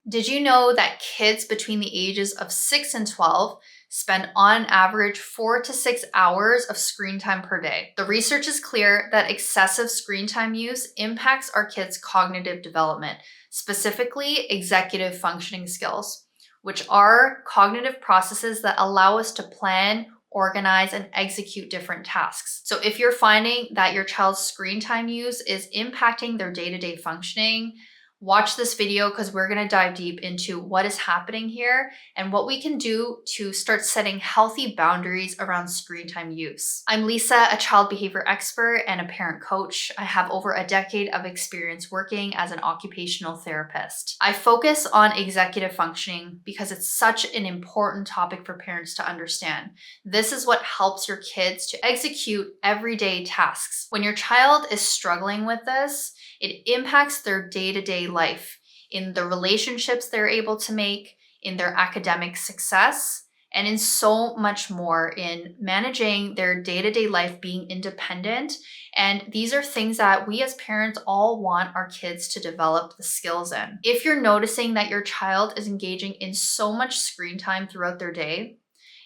Did you know that kids between the ages of 6 and 12 spend on average 4 to 6 hours of screen time per day? The research is clear that excessive screen time use impacts our kids' cognitive development, specifically executive functioning skills, which are cognitive processes that allow us to plan, organize, and execute different tasks. So if you're finding that your child's screen time use is impacting their day-to-day functioning, watch this video because we're going to dive deep into what is happening here and what we can do to start setting healthy boundaries around screen time use. I'm Lisa, a child behavior expert and a parent coach. I have over a decade of experience working as an occupational therapist. I focus on executive functioning because it's such an important topic for parents to understand. This is what helps your kids to execute everyday tasks. When your child is struggling with this, it impacts their day-to-day life in the relationships they're able to make, in their academic success, and in so much more in managing their day-to-day life, being independent. And these are things that we as parents all want our kids to develop the skills in. If you're noticing that your child is engaging in so much screen time throughout their day,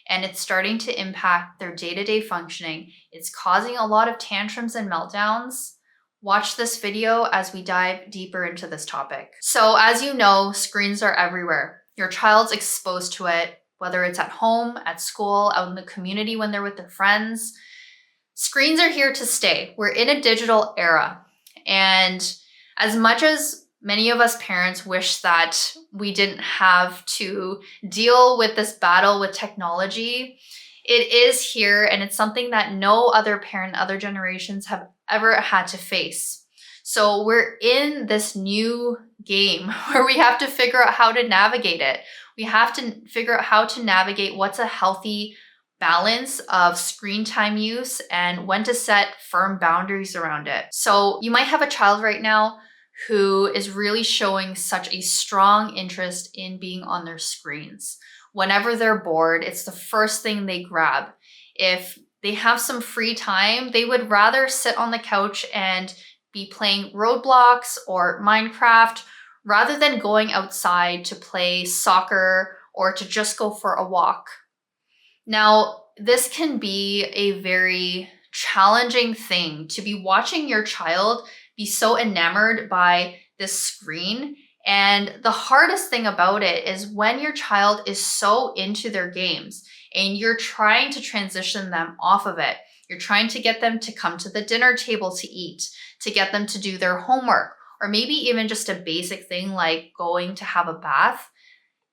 and it's starting to impact their day-to-day functioning, it's causing a lot of tantrums and meltdowns, watch this video as we dive deeper into this topic. So as you know, screens are everywhere. Your child's exposed to it, whether it's at home, at school, out in the community when they're with their friends. Screens are here to stay. We're in a digital era. And as much as many of us parents wish that we didn't have to deal with this battle with technology, it is here, and it's something that no other parent, other generations have ever had to face. So we're in this new game where we have to figure out how to navigate it. We have to figure out how to navigate what's a healthy balance of screen time use and when to set firm boundaries around it. So you might have a child right now who is really showing such a strong interest in being on their screens. Whenever they're bored, it's the first thing they grab. If they have some free time, they would rather sit on the couch and be playing Roblox or Minecraft rather than going outside to play soccer or to just go for a walk. Now, this can be a very challenging thing to be watching your child be so enamored by this screen. And the hardest thing about it is when your child is so into their games and you're trying to transition them off of it. You're trying to get them to come to the dinner table to eat, to get them to do their homework, or maybe even just a basic thing like going to have a bath,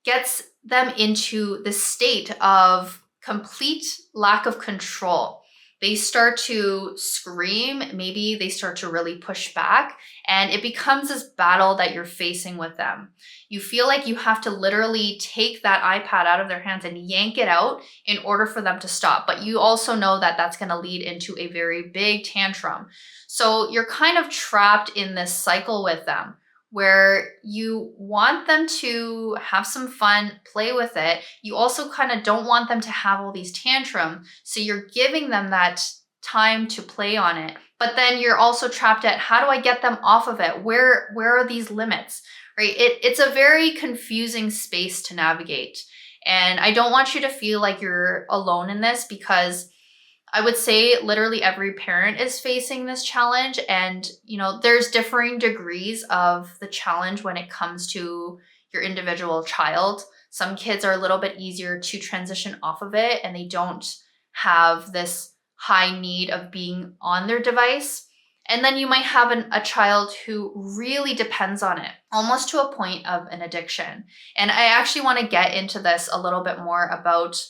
gets them into the state of complete lack of control. They start to scream, maybe they start to really push back, and it becomes this battle that you're facing with them. You feel like you have to literally take that iPad out of their hands and yank it out in order for them to stop. But you also know that that's going to lead into a very big tantrum. So you're kind of trapped in this cycle with them, where you want them to have some fun, play with it. You also kind of don't want them to have all these tantrums. So you're giving them that time to play on it. But then you're also trapped at, how do I get them off of it? Where are these limits, right? It's a very confusing space to navigate. And I don't want you to feel like you're alone in this, because I would say literally every parent is facing this challenge, and there's differing degrees of the challenge when it comes to your individual child. Some kids are a little bit easier to transition off of it and they don't have this high need of being on their device. And then you might have a child who really depends on it, almost to a point of an addiction. And I actually want to get into this a little bit more about,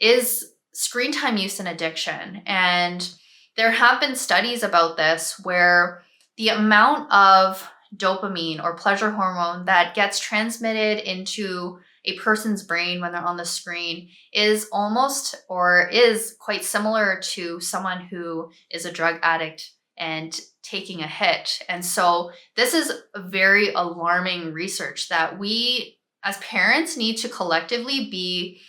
is screen time use and addiction. And there have been studies about this where the amount of dopamine or pleasure hormone that gets transmitted into a person's brain when they're on the screen is almost, or is quite similar to someone who is a drug addict and taking a hit. And so this is very alarming research that we as parents need to collectively be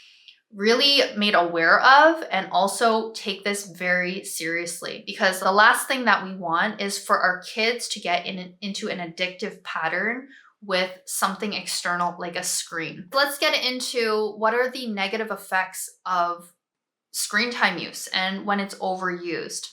really made aware of, and also take this very seriously, because the last thing that we want is for our kids to get into an addictive pattern with something external like a screen. Let's get into what are the negative effects of screen time use and when it's overused.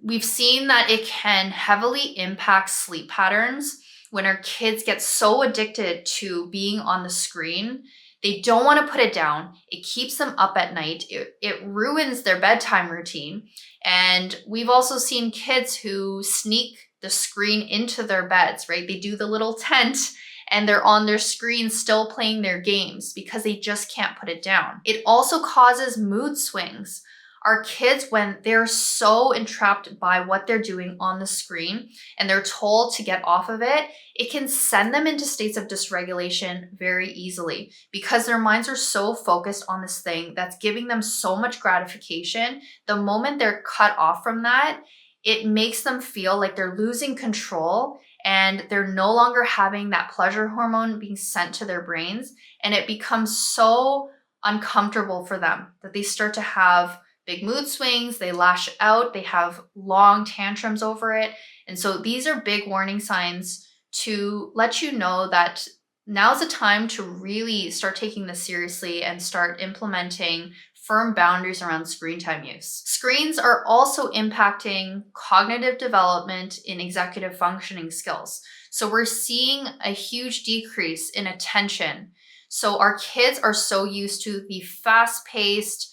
We've seen that it can heavily impact sleep patterns when our kids get so addicted to being on the screen. They don't want to put it down. It keeps them up at night. It ruins their bedtime routine. And we've also seen kids who sneak the screen into their beds, right? They do the little tent and they're on their screen still playing their games because they just can't put it down. It also causes mood swings. Our kids, when they're so entrapped by what they're doing on the screen and they're told to get off of it, it can send them into states of dysregulation very easily because their minds are so focused on this thing that's giving them so much gratification. The moment they're cut off from that, it makes them feel like they're losing control and they're no longer having that pleasure hormone being sent to their brains. And it becomes so uncomfortable for them that they start to have big mood swings, they lash out, they have long tantrums over it. And so these are big warning signs to let you know that now's the time to really start taking this seriously and start implementing firm boundaries around screen time use. Screens are also impacting cognitive development in executive functioning skills. So we're seeing a huge decrease in attention. So our kids are so used to the fast-paced,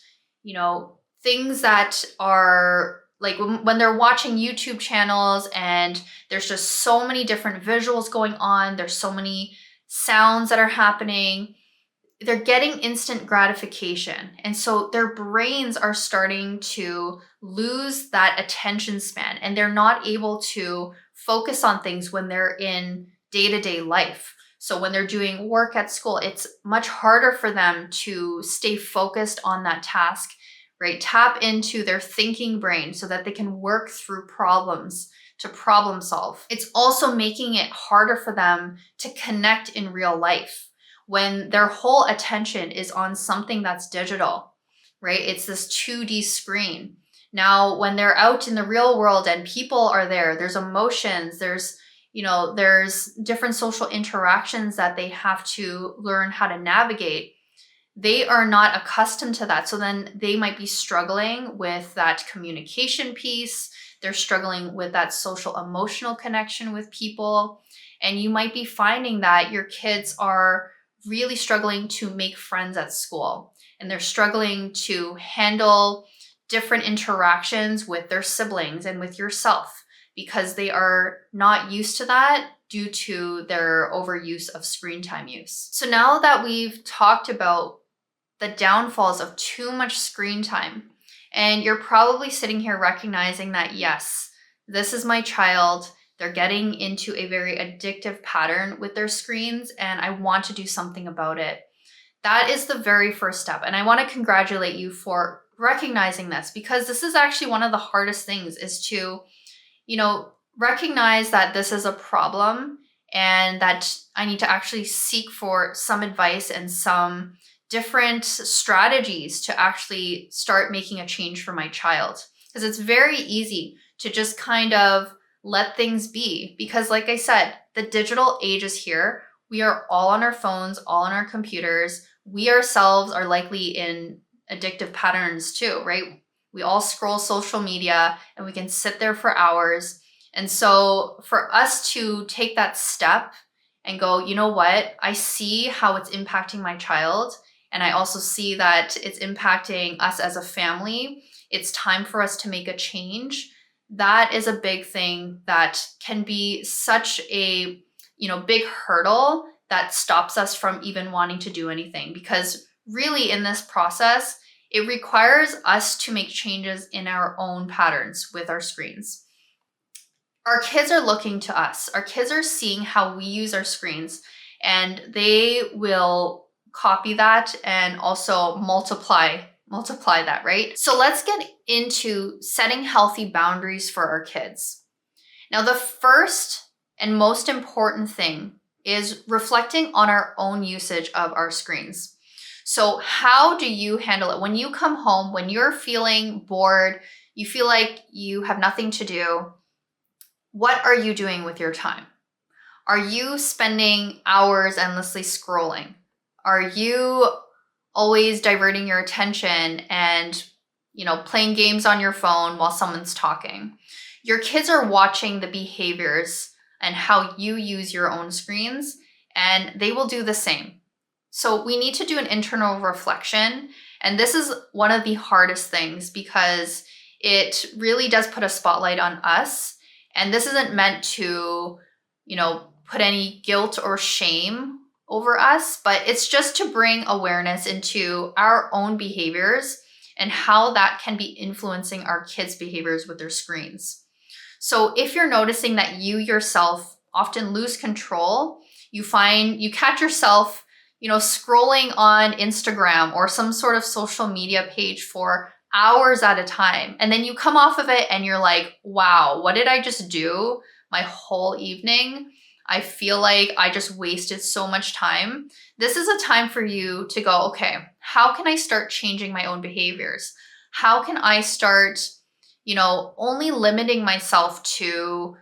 things that are like when they're watching YouTube channels and there's just so many different visuals going on, there's so many sounds that are happening, they're getting instant gratification. And so their brains are starting to lose that attention span and they're not able to focus on things when they're in day-to-day life. So when they're doing work at school, it's much harder for them to stay focused on that task, right? Tap into their thinking brain so that they can work through problems to problem solve. It's also making it harder for them to connect in real life when their whole attention is on something that's digital, right? It's this 2D screen. Now, when they're out in the real world and people are there, there's emotions, there's different social interactions that they have to learn how to navigate. They are not accustomed to that. So then they might be struggling with that communication piece. They're struggling with that social emotional connection with people. And you might be finding that your kids are really struggling to make friends at school. And they're struggling to handle different interactions with their siblings and with yourself because they are not used to that due to their overuse of screen time use. So now that we've talked about the downfalls of too much screen time, and you're probably sitting here recognizing that, yes, this is my child. They're getting into a very addictive pattern with their screens, and I want to do something about it. That is the very first step. And I want to congratulate you for recognizing this because this is actually one of the hardest things is to, recognize that this is a problem and that I need to actually seek for some advice and some different strategies to actually start making a change for my child. Because it's very easy to just kind of let things be. Because like I said, the digital age is here. We are all on our phones, all on our computers. We ourselves are likely in addictive patterns too, right? We all scroll social media and we can sit there for hours. And so for us to take that step and go, you know what? I see how it's impacting my child. And I also see that it's impacting us as a family. It's time for us to make a change. That is a big thing that can be such a, big hurdle that stops us from even wanting to do anything. Because really in this process, it requires us to make changes in our own patterns with our screens. Our kids are looking to us. Our kids are seeing how we use our screens, and they will copy that and also multiply that, right? So let's get into setting healthy boundaries for our kids. Now, the first and most important thing is reflecting on our own usage of our screens. So how do you handle it? When you come home, when you're feeling bored, you feel like you have nothing to do, what are you doing with your time? Are you spending hours endlessly scrolling? Are you always diverting your attention and, playing games on your phone while someone's talking? Your kids are watching the behaviors and how you use your own screens, and they will do the same. So we need to do an internal reflection. And this is one of the hardest things because it really does put a spotlight on us. And this isn't meant to, put any guilt or shame over us, but it's just to bring awareness into our own behaviors and how that can be influencing our kids' behaviors with their screens. So if you're noticing that you yourself often lose control, you catch yourself, scrolling on Instagram or some sort of social media page for hours at a time. And then you come off of it and you're like, wow, what did I just do my whole evening? I feel like I just wasted so much time. This is a time for you to go, okay, how can I start changing my own behaviors? How can I start, only limiting myself to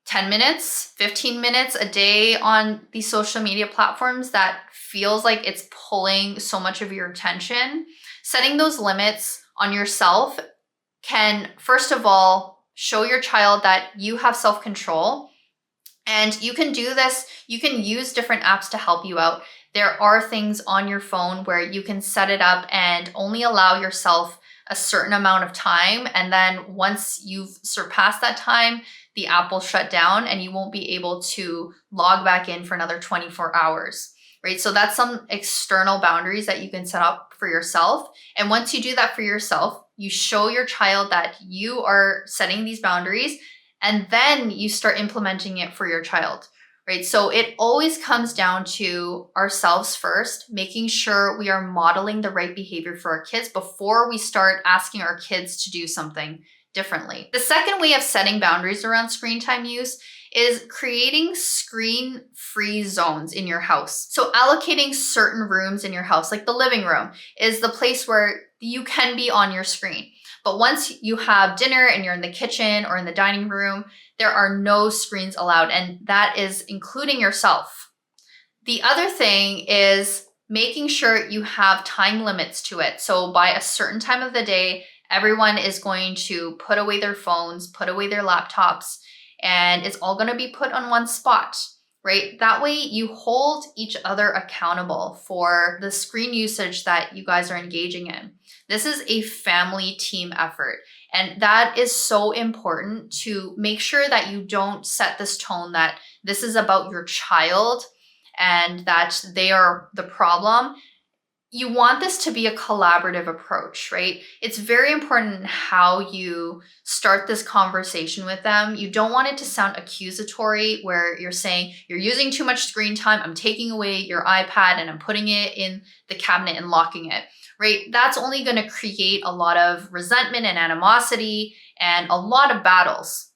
10 minutes, 15 minutes a day on these social media platforms that feels like it's pulling so much of your attention? Setting those limits on yourself can, first of all, show your child that you have self-control. And you can do this, you can use different apps to help you out. There are things on your phone where you can set it up and only allow yourself a certain amount of time. And then once you've surpassed that time, the app will shut down and you won't be able to log back in for another 24 hours, right? So that's some external boundaries that you can set up for yourself. And once you do that for yourself, you show your child that you are setting these boundaries, and then you start implementing it for your child, right? So it always comes down to ourselves first, making sure we are modeling the right behavior for our kids before we start asking our kids to do something differently. The second way of setting boundaries around screen time use is creating screen-free zones in your house. So allocating certain rooms in your house, like the living room, is the place where you can be on your screen. But once you have dinner and you're in the kitchen or in the dining room, there are no screens allowed, and that is including yourself. The other thing is making sure you have time limits to it. So by a certain time of the day, everyone is going to put away their phones, put away their laptops, and it's all going to be put on one spot, right? That way you hold each other accountable for the screen usage that you guys are engaging in. This is a family team effort. And that is so important to make sure that you don't set this tone that this is about your child and that they are the problem. You want this to be a collaborative approach, right? It's very important how you start this conversation with them. You don't want it to sound accusatory where you're saying, you're using too much screen time, I'm taking away your iPad and I'm putting it in the cabinet and locking it, right? That's only going to create a lot of resentment and animosity and a lot of battles.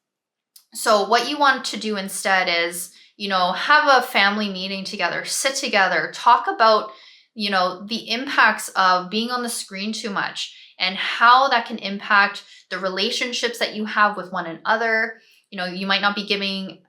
So what you want to do instead is, have a family meeting together, sit together, talk about the impacts of being on the screen too much and how that can impact the relationships that you have with one another. You might not be giving,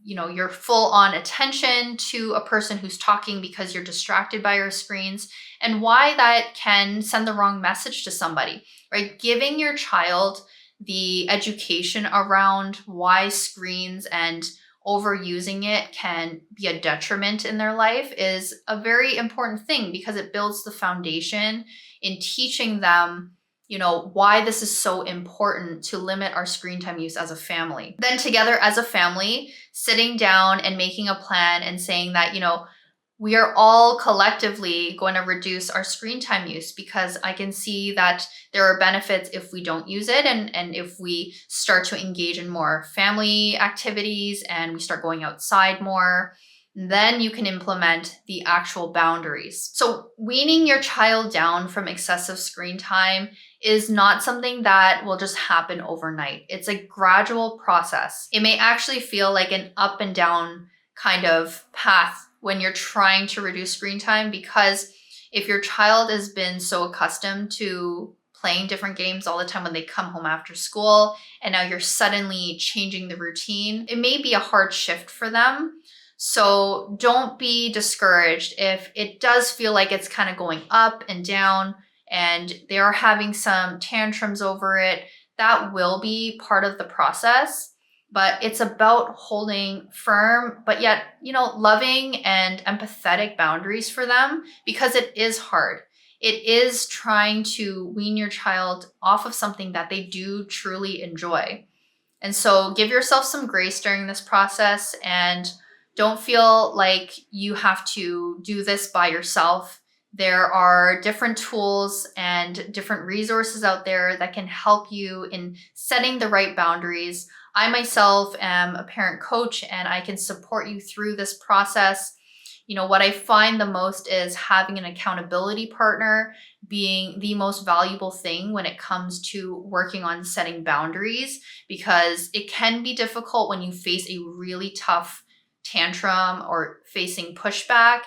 your full on attention to a person who's talking because you're distracted by your screens, and why that can send the wrong message to somebody, right? Giving your child the education around why screens and overusing it can be a detriment in their life is a very important thing because it builds the foundation in teaching them, why this is so important to limit our screen time use as a family. Then together as a family, sitting down and making a plan and saying that, we are all collectively going to reduce our screen time use because I can see that there are benefits if we don't use it and if we start to engage in more family activities and we start going outside more, then you can implement the actual boundaries. So weaning your child down from excessive screen time is not something that will just happen overnight. It's a gradual process. It may actually feel like an up and down kind of path when you're trying to reduce screen time, because if your child has been so accustomed to playing different games all the time when they come home after school, and now you're suddenly changing the routine. It may be a hard shift for them. So don't be discouraged if it does feel like it's kind of going up and down and they are having some tantrums over it. That will be part of the process, but it's about holding firm, but yet, loving and empathetic boundaries for them, because it is hard. It is trying to wean your child off of something that they do truly enjoy. And so give yourself some grace during this process and don't feel like you have to do this by yourself. There are different tools and different resources out there that can help you in setting the right boundaries. I myself am a parent coach and I can support you through this process. What I find the most is having an accountability partner being the most valuable thing when it comes to working on setting boundaries, because it can be difficult when you face a really tough tantrum or facing pushback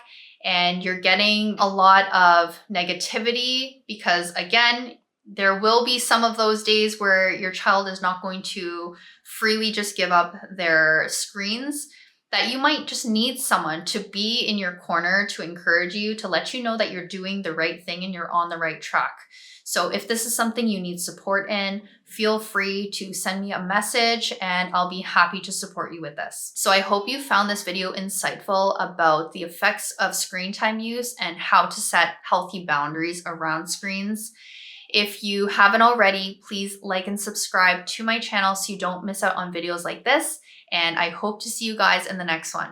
and you're getting a lot of negativity, because again, there will be some of those days where your child is not going to freely just give up their screens, that you might just need someone to be in your corner to encourage you, to let you know that you're doing the right thing and you're on the right track. So if this is something you need support in, feel free to send me a message and I'll be happy to support you with this. So I hope you found this video insightful about the effects of screen time use and how to set healthy boundaries around screens. If you haven't already, please like and subscribe to my channel so you don't miss out on videos like this. And I hope to see you guys in the next one.